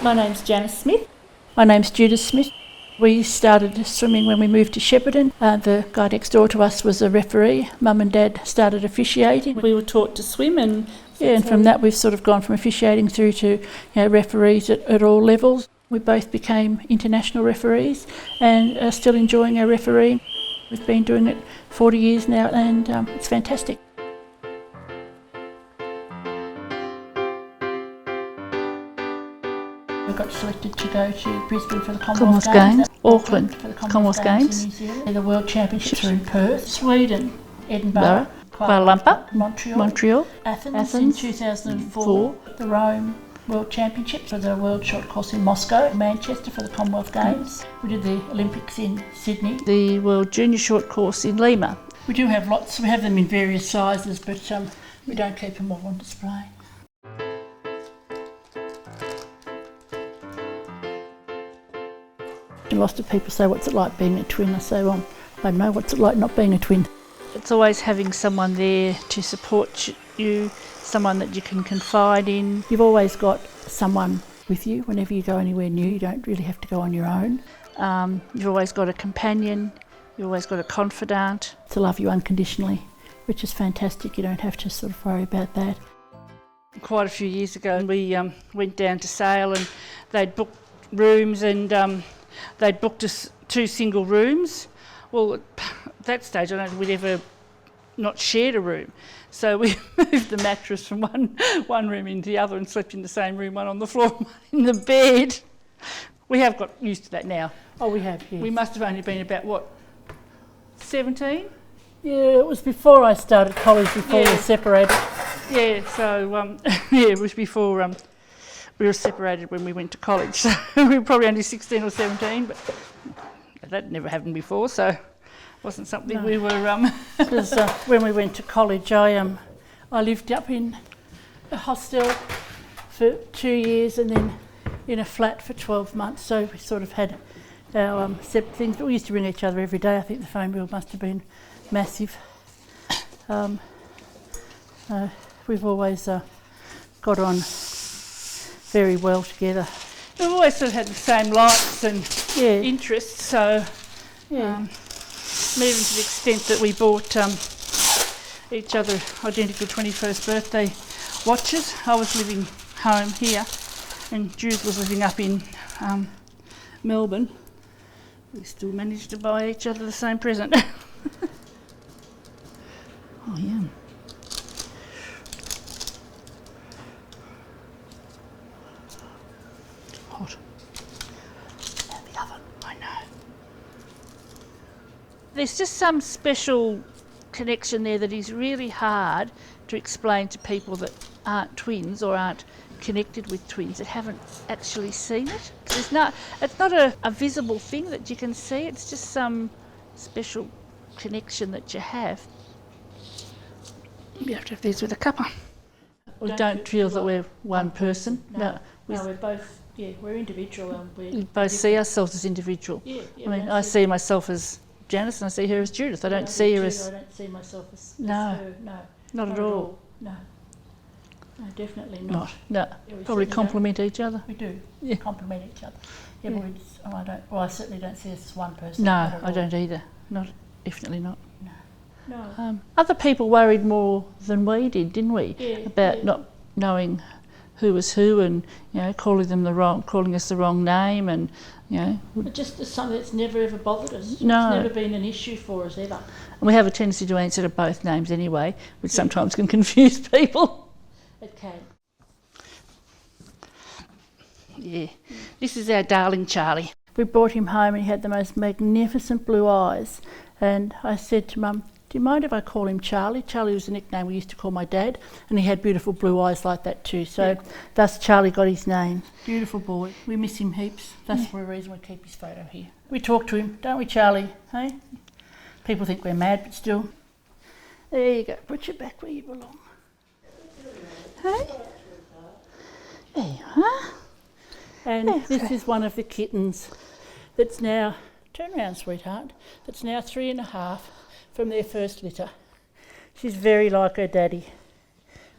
My name's Janice Smith. My name's Judith Smith. We started swimming when we moved to Shepparton. The guy next door to us was a referee. Mum and Dad started officiating. We were taught to swim and from that we've sort of gone from officiating through to referees at all levels. We both became international referees and are still enjoying our refereeing. We've been doing it 40 years now and it's fantastic. We got selected to go to Brisbane for the Commonwealth Games. Auckland for the Commonwealth Games. In New Zealand. And the World Championships are in Perth, Sweden, Edinburgh, Kuala Lumpur, Montreal, Athens in 2004, the Rome World Championships for the World Short Course in Moscow, Manchester for the Commonwealth Games. We did the Olympics in Sydney. The World Junior Short Course in Lima. We do have lots, we have them in various sizes, but we don't keep them all on display. Lots of people say, what's it like being a twin? I say, well, I don't know, what's it like not being a twin? It's always having someone there to support you, someone that you can confide in. You've always got someone with you whenever you go anywhere new. You don't really have to go on your own. You've always got a companion, you've always got a confidant. To love you unconditionally, which is fantastic. You don't have to sort of worry about that. Quite a few years ago we went down to Sale and they'd booked rooms and they'd booked us 2 single rooms. Well, at that stage I don't think we'd ever not shared a room. So we moved the mattress from one room into the other and slept in the same room, one on the floor, one in the bed. We have got used to that now. Oh, we have, yes. We must have only been about, 17? Yeah, it was before I started college, before we were separated. Yeah, so, it was before we were separated when we went to college. So we were probably only 16 or 17, but that never happened before, so it wasn't something we were... Because when we went to college, I lived up in a hostel for 2 years and then in a flat for 12 months, so we sort of had our separate things, but we used to ring each other every day. I think the phone bill must have been massive. We've always got on very well together. We've always sort of had the same likes and interests, so even to the extent that we bought each other identical 21st birthday watches. I was living home here and Judith was living up in Melbourne. We still managed to buy each other the same present. Oh, yeah. Hot. And the oven, I know. There's just some special connection there that is really hard to explain to people that aren't twins or aren't connected with twins that haven't actually seen it. It's not a visible thing that you can see, it's just some special connection that you have. You have to have these with a cuppa. We don't feel that we're one person. No, we're both, we're individual. We both see ourselves as individual. I mean, I see myself as Janice and I see her as Judith. I don't see her as... I don't see myself as her. No. Not at all. No. No, definitely not. No. Probably complement each other. We do. Complement each other. Yeah, but I certainly don't see us as one person. No, I don't either. Definitely not. No. Other people worried more than we did, didn't we? About not knowing who was who and calling us the wrong name and But just something that's never ever bothered us. No. It's never been an issue for us ever. And we have a tendency to answer to both names anyway, which sometimes can confuse people. It can. Yeah. This is our darling Charlie. We brought him home and he had the most magnificent blue eyes. And I said to Mum, do you mind if I call him Charlie? Charlie was a nickname we used to call my dad, and he had beautiful blue eyes like that too. So thus Charlie got his name. Beautiful boy. We miss him heaps. That's the reason we keep his photo here. We talk to him, don't we, Charlie? Hey? People think we're mad, but still. There you go. Put your back where you belong. Hey? There you are. And this is one of the kittens that's now, turn around sweetheart, that's now 3.5 from their first litter. She's very like her daddy.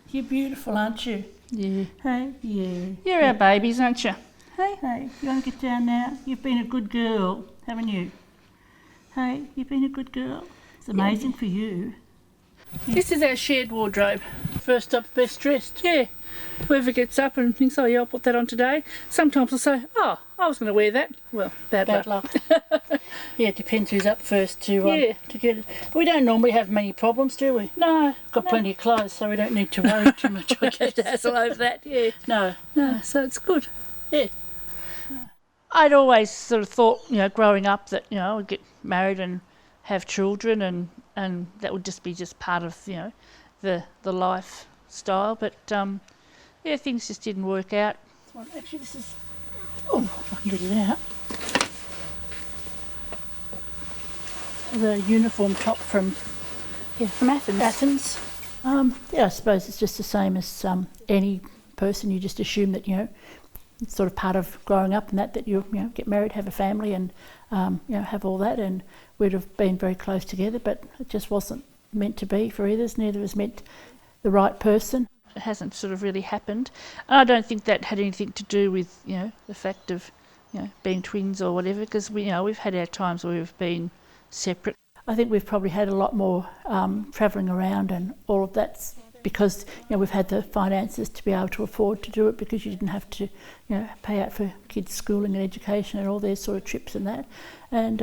You're beautiful, aren't you? Yeah. Hey? Yeah. You're our babies, aren't you? Hey? Hey, you want to get down now? You've been a good girl, haven't you? Hey, you've been a good girl. It's amazing for you. This is our shared wardrobe. First up, best dressed. Yeah. Whoever gets up and thinks, oh yeah, I'll put that on today. Sometimes I'll say, oh, I was going to wear that. Well, bad luck. Yeah, it depends who's up first to get it. We don't normally have many problems, do we? No. Got plenty of clothes, so we don't need to worry too much. I guess. Hassle over that, yeah. No. So it's good. Yeah. I'd always sort of thought, growing up that, I'd get married and have children and that would just be part of, the lifestyle. But, things just didn't work out. Actually, this is... Oh, if I can get it out. The uniform top from Athens. I suppose it's just the same as any person. You just assume that, it's sort of part of growing up and that you get married, have a family and, have all that. And we'd have been very close together, but it just wasn't meant to be for either. Neither was meant the right person. It hasn't sort of really happened. And I don't think that had anything to do with, the fact of, being twins or whatever, because we've had our times where we've been separate. I think we've probably had a lot more travelling around and all of that's because we've had the finances to be able to afford to do it, because you didn't have to pay out for kids' schooling and education and all their sort of trips and that. And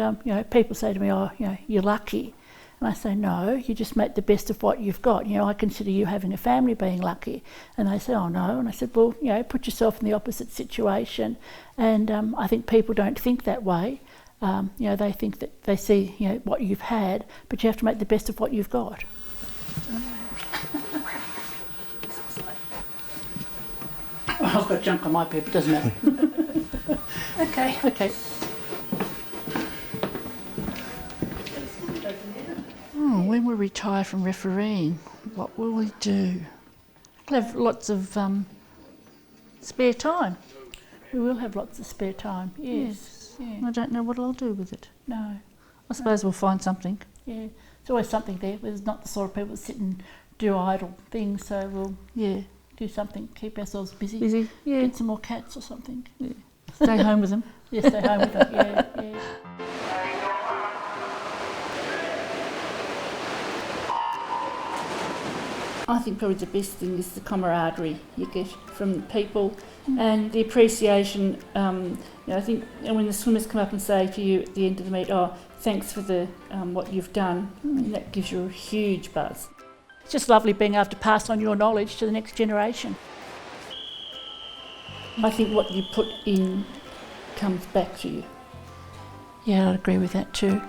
people say to me, oh, you're lucky. And I say, no, you just make the best of what you've got. I consider you having a family being lucky. And they say, oh, no. And I said, well, put yourself in the opposite situation. And I think people don't think that way. They think that they see, what you've had, but you have to make the best of what you've got. I've got junk on my paper, doesn't matter. Okay. When we retire from refereeing, what will we do? We'll have lots of spare time. We will have lots of spare time, yes. Yeah. I don't know what I'll do with it. No. I suppose we'll find something. Yeah, there's always something there. There's not the sort of people that sit and do idle things, so we'll do something, keep ourselves busy. Yeah. Get some more cats or something. Yeah. Stay home with them. Yeah, stay home with them, yeah. I think probably the best thing is the camaraderie you get from people and the appreciation. I think when the swimmers come up and say to you at the end of the meet, oh, thanks for the what you've done, that gives you a huge buzz. It's just lovely being able to pass on your knowledge to the next generation. I think what you put in comes back to you. Yeah, I'd agree with that too.